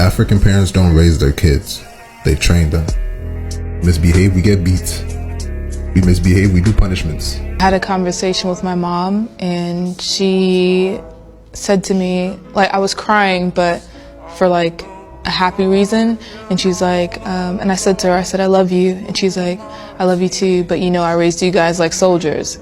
African parents don't raise their kids. They train them. Misbehave, we get beat. We misbehave, we do punishments. I had a conversation with my mom and she said to me, like, I was crying, but for like a happy reason. And she's like, and I said to her, I said, I love you. And she's like, I love you too, but you know, I raised you guys like soldiers.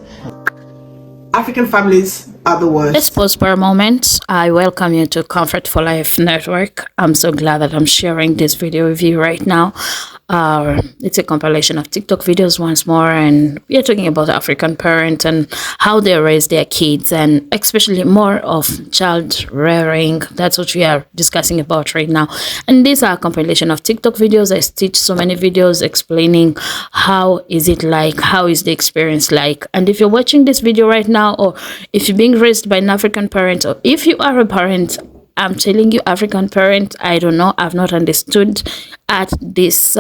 African families are the worst. Let's pause for a moment. I welcome you to Comfort for Life Network. I'm so glad that I'm sharing this video with you right now. It's a compilation of TikTok videos once more, and we are talking about African parents and how they raise their kids, and especially more of child rearing. That's what we are discussing about right now. And these are a compilation of TikTok videos. I stitched so many videos explaining how is it like, how is the experience like. And if you're watching this video right now, or if you're being raised by an African parent, or if you are a parent, I'm telling you, African parent, I don't know, I've not understood at this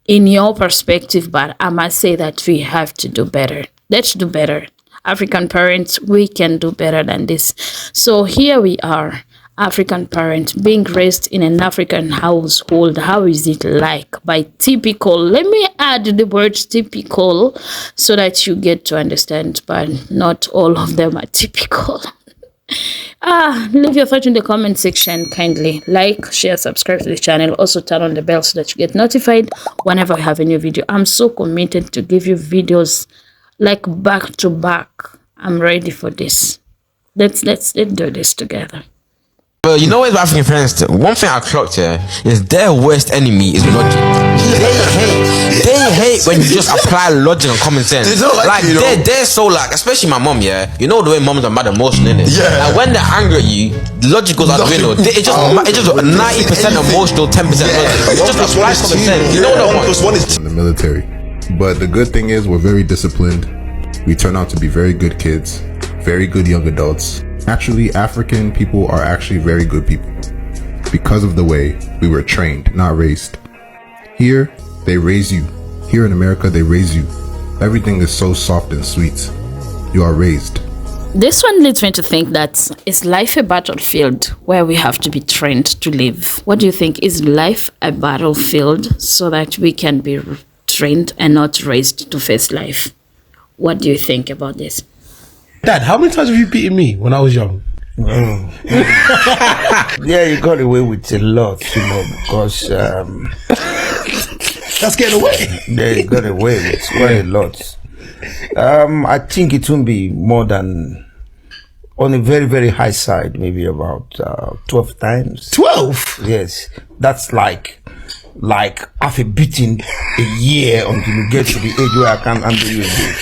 in your perspective, but I must say that we have to do better. Let's do better. African parents, we can do better than this. So here we are, African parents being raised in an African household. How is it like? By typical, let me add the word typical so that you get to understand, but not all of them are typical. Leave your thoughts in the comment section. Kindly like, share, subscribe to the channel. Also turn on the bell so that you get notified whenever I have a new video. I'm so committed to give you videos like back to back. I'm ready for this. Let's do this together. But you know what, African parents, one thing I clocked here is their worst enemy is logic. They hate when you just apply logic and common sense. Like they're so like, especially my mom, yeah. You know the way moms are mad emotional, innit? Yeah. Like when they're angry at you, logic goes out the window. It's just 90% emotional, 10% logic. It just applies common sense. You know what I want? In the military. But the good thing is we're very disciplined. We turn out to be very good kids, very good young adults. Actually, African people are actually very good people because of the way we were trained, not raised. Here, they raise you. Here in America, they raise you. Everything is so soft and sweet. You are raised. This one leads me to think that is life a battlefield where we have to be trained to live? What do you think? Is life a battlefield so that we can be trained and not raised to face life? What do you think about this? Dad, how many times have you beaten me when I was young? Yeah, you got away with a lot, you know, because that's getting away. Yeah, you got away with quite a lot. I think it won't be more than, on a very, very high side, maybe about 12 times. 12? Yes, that's like half a beating a year until you get to the age where I can't handle you again.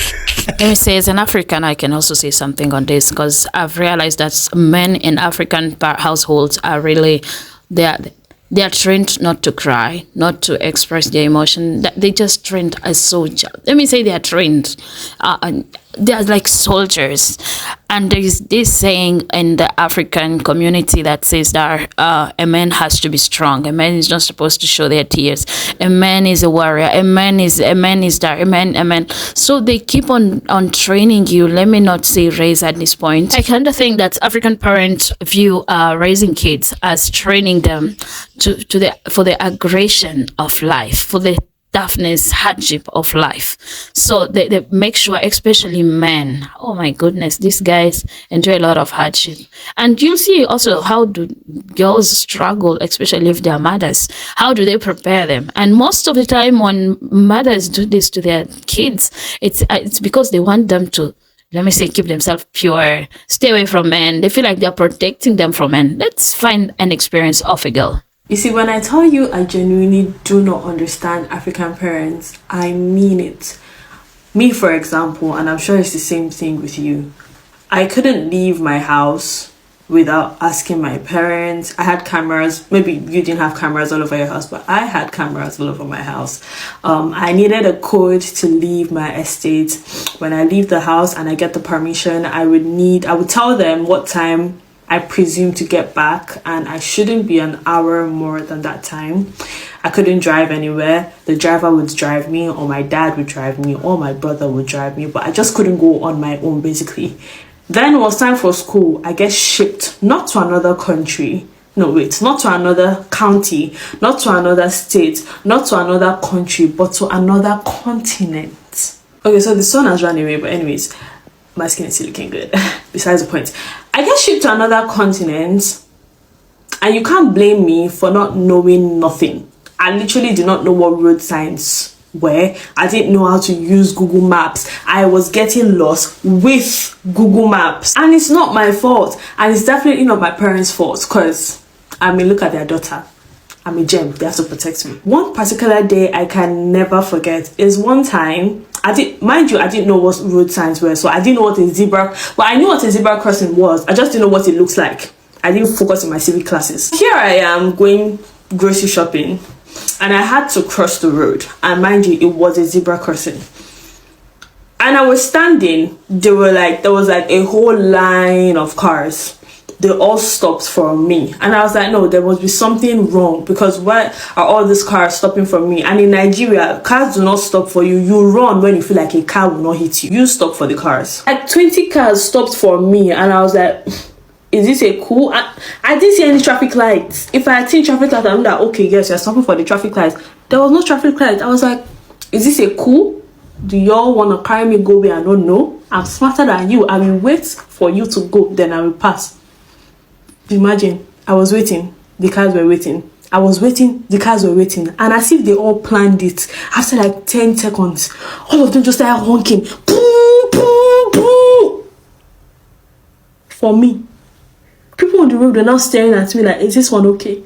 Let me say, as an African, I can also say something on this, because I've realized that men in African households are really, they are trained not to cry, not to express their emotion. They just trained as soldiers. Let me say they are trained. They are like soldiers. And there is this saying in the African community that says that a man has to be strong. A man is not supposed to show their tears. A man is a warrior. A man is there. A man. So they keep on training you. Let me not say raise at this point. I kind of think that African parents view raising kids as training them for the aggression of life, for the toughness, hardship of life. So they make sure, especially men, oh my goodness, these guys enjoy a lot of hardship. And you'll see also how do girls struggle, especially if they're mothers. How do they prepare them? And most of the time when mothers do this to their kids, it's because they want them to, let me say, keep themselves pure, stay away from men. They feel like they're protecting them from men. Let's find an experience of a girl. You see, when I tell you I genuinely do not understand African parents, I mean it. Me, for example, and I'm sure it's the same thing with you, I couldn't leave my house without asking my parents. I had cameras. Maybe you didn't have cameras all over your house, but I had cameras all over my house. I needed a code to leave my estate. When I leave the house and I get the permission, I would tell them what time I presume to get back, and I shouldn't be an hour more than that time. I couldn't drive anywhere. The driver would drive me, or my dad would drive me, or my brother would drive me, but I just couldn't go on my own, basically. Then it was time for school. I get shipped, not to another country, no wait, not to another county, not to another state, not to another country, but to another continent. Okay, so the sun has run away, but anyways, my skin is still looking good. Besides the point, I get shipped to another continent, and you can't blame me for not knowing nothing. I literally did not know what road signs were. I didn't know how to use Google Maps. I was getting lost with Google Maps, and it's not my fault, and it's definitely not my parents' fault, because I mean, look at their daughter. I'm a gem. They have to protect me. One particular day I can never forget is one time, I didn't know what road signs were, so I didn't know what a zebra, but I knew what a zebra crossing was. I just didn't know what it looks like. I didn't focus in my civic classes. Here I am going grocery shopping, and I had to cross the road, and mind you, it was a zebra crossing. And I was standing, there was like a whole line of cars. They all stopped for me, and I was like, no, there must be something wrong, because why are all these cars stopping for me? And in Nigeria, cars do not stop for you. You run when you feel like a car will not hit you. You stop for the cars. Like 20 cars stopped for me, and I was like, is this a cool? I didn't see any traffic lights. If I had seen traffic lights, I'm like, okay, yes, you're stopping for the traffic lights. There was no traffic lights. I was like, is this a cool? Do y'all want to carry me go where I don't know? I'm smarter than you. I will wait for you to go, then I will pass. Imagine, I was waiting, the cars were waiting. I was waiting, the cars were waiting. And as if they all planned it. After like 10 seconds, all of them just started honking. Boom, boom, boom. For me. People on the road were now staring at me like, is this one okay?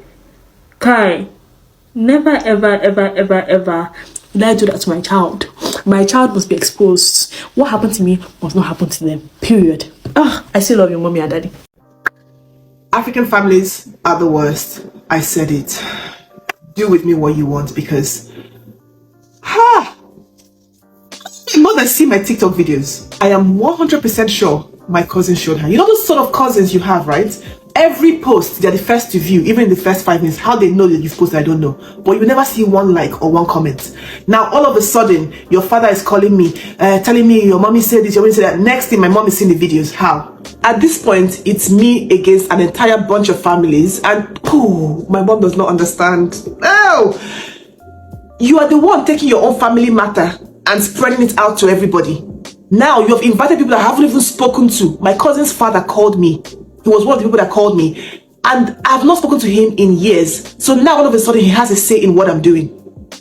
Kai, never, ever, ever, ever, ever will I do that to my child. My child must be exposed. What happened to me must not happen to them. Period. I still love your mommy and daddy. African families are the worst. I said it. Do with me what you want, because my mother see my TikTok videos. I am 100% sure my cousin showed her. You know those sort of cousins you have, right? Every post, they're the first to view, even in the first 5 minutes. How they know that you've posted, I don't know. But you never see one like or one comment. Now, all of a sudden, your father is calling me, telling me your mommy said this, your mommy said that. Next thing, my mom is seeing the videos. How? At this point, it's me against an entire bunch of families, and my mom does not understand. You are the one taking your own family matter and spreading it out to everybody. Now, you have invited people I haven't even spoken to. My cousin's father called me. He was one of the people that called me, and I have not spoken to him in years. So now all of a sudden he has a say in what I'm doing.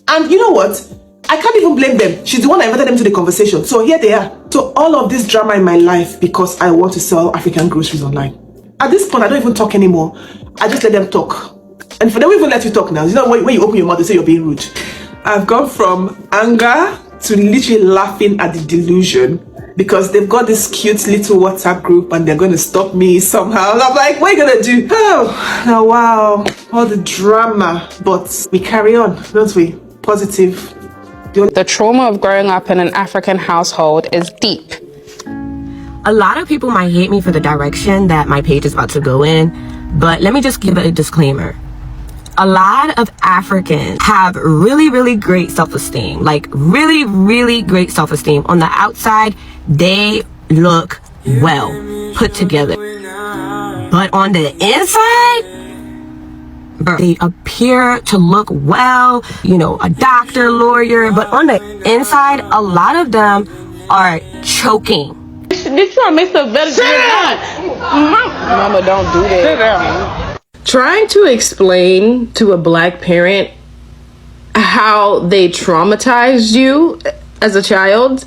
And you know what? I can't even blame them. She's the one that invited them to the conversation. So here they are. So all of this drama in my life because I want to sell African groceries online. At this point, I don't even talk anymore. I just let them talk. And for them, we even let you talk now. You know, when you open your mouth, they say you're being rude. I've gone from anger to literally laughing at the delusion, because they've got this cute little WhatsApp group and they're going to stop me somehow. And I'm like, what are you going to do? Now, wow, all the drama. But we carry on, don't we? Positive. The trauma of growing up in an African household is deep. A lot of people might hate me for the direction that my page is about to go in, but let me just give a disclaimer. A lot of Africans have really, really great self-esteem, like really, really great self-esteem. On the outside, they look well put together. But on the inside, they appear to look well, you know, a doctor, lawyer, but on the inside, a lot of them are choking. This trying to make stuff better. Sit down. Mama, don't do that. Sit down. Trying to explain to a black parent how they traumatized you as a child,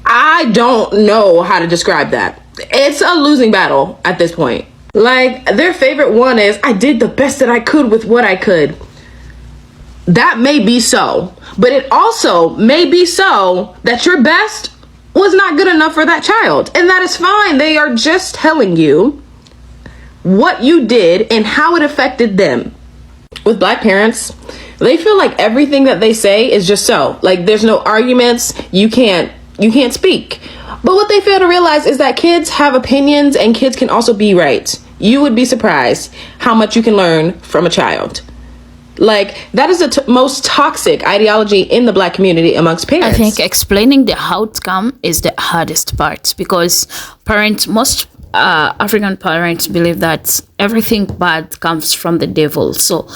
I don't know how to describe that. It's a losing battle at this point. Like, their favorite one is, I did the best that I could with what I could. That may be so, but it also may be so that your best was not good enough for that child. And that is fine. They are just telling you what you did and how it affected them. With black parents, they feel like everything that they say is just so. Like, there's no arguments, you can't speak. But what they fail to realize is that kids have opinions and kids can also be right. You would be surprised how much you can learn from a child. Like, that is the most toxic ideology in the black community amongst parents. I think explaining the outcome is the hardest part, because most African parents believe that everything bad comes from the devil. So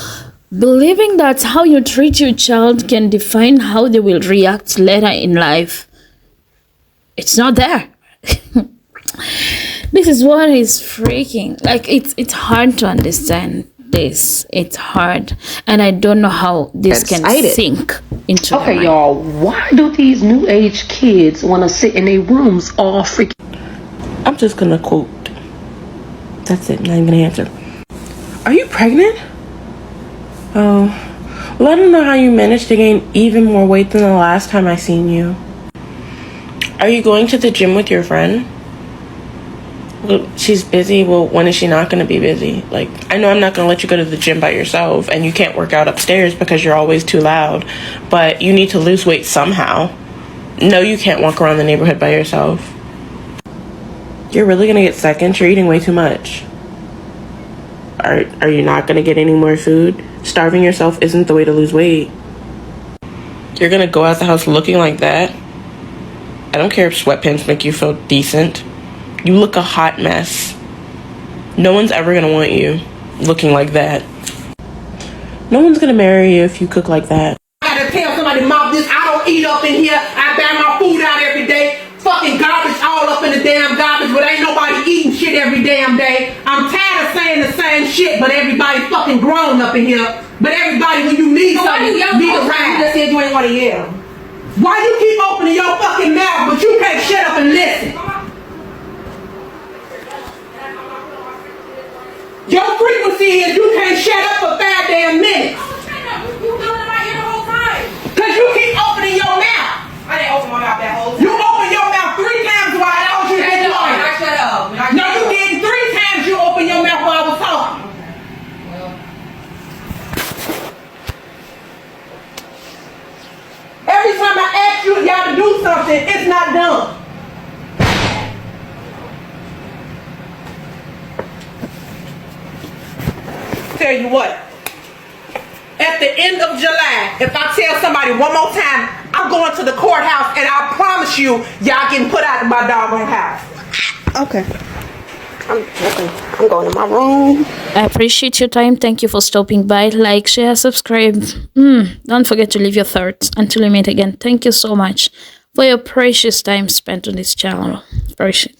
believing that how you treat your child can define how they will react later in life, it's not there. This is what is freaking, like, it's hard to understand this. It's hard, and I don't know how this can sink into Okay, y'all, why do these new age kids want to sit in their rooms all freaking? I'm just gonna quote. That's it, not even gonna answer. Are you pregnant? Oh, well, I don't know how you managed to gain even more weight than the last time I seen you. Are you going to the gym with your friend? Well, she's busy. Well, when is she not going to be busy? Like, I know I'm not going to let you go to the gym by yourself, and you can't work out upstairs because you're always too loud, but you need to lose weight somehow. No, you can't walk around the neighborhood by yourself. You're really going to get seconds? You're eating way too much. Are you not going to get any more food? Starving yourself isn't the way to lose weight. You're going to go out the house looking like that? I don't care if sweatpants make you feel decent. You look a hot mess. No one's ever gonna want you looking like that. No one's gonna marry you if you cook like that. I gotta tell somebody, Mom, this, I don't eat up in here. I buy my food out every day. Fucking garbage all up in the damn garbage, but ain't nobody eating shit every damn day. I'm tired of saying the same shit, but everybody fucking grown up in here. But everybody, when you need something, you need a ride. You just said you ain't want to hear. Why you keep opening your fucking mouth, but you can't shut up and listen? Your frequency is you can't shut up for 5 damn minutes. You doing it right here the whole time. Cause you keep opening your mouth. I didn't open my mouth that whole time. You opened your mouth 3 times while I told you to be quiet. I shut up. No, you didn't. 3 times you opened your mouth while I was talking. Every time I ask you y'all to do something, it's not done. Tell you what, at the end of July, if I tell somebody one more time, I'm going to the courthouse, and I promise you, y'all getting put out of my doggone house. Okay. I'm going to my room. I appreciate your time. Thank you for stopping by. Like, share, subscribe. Don't forget to leave your thoughts. Until we meet again, thank you so much for your precious time spent on this channel. Precious.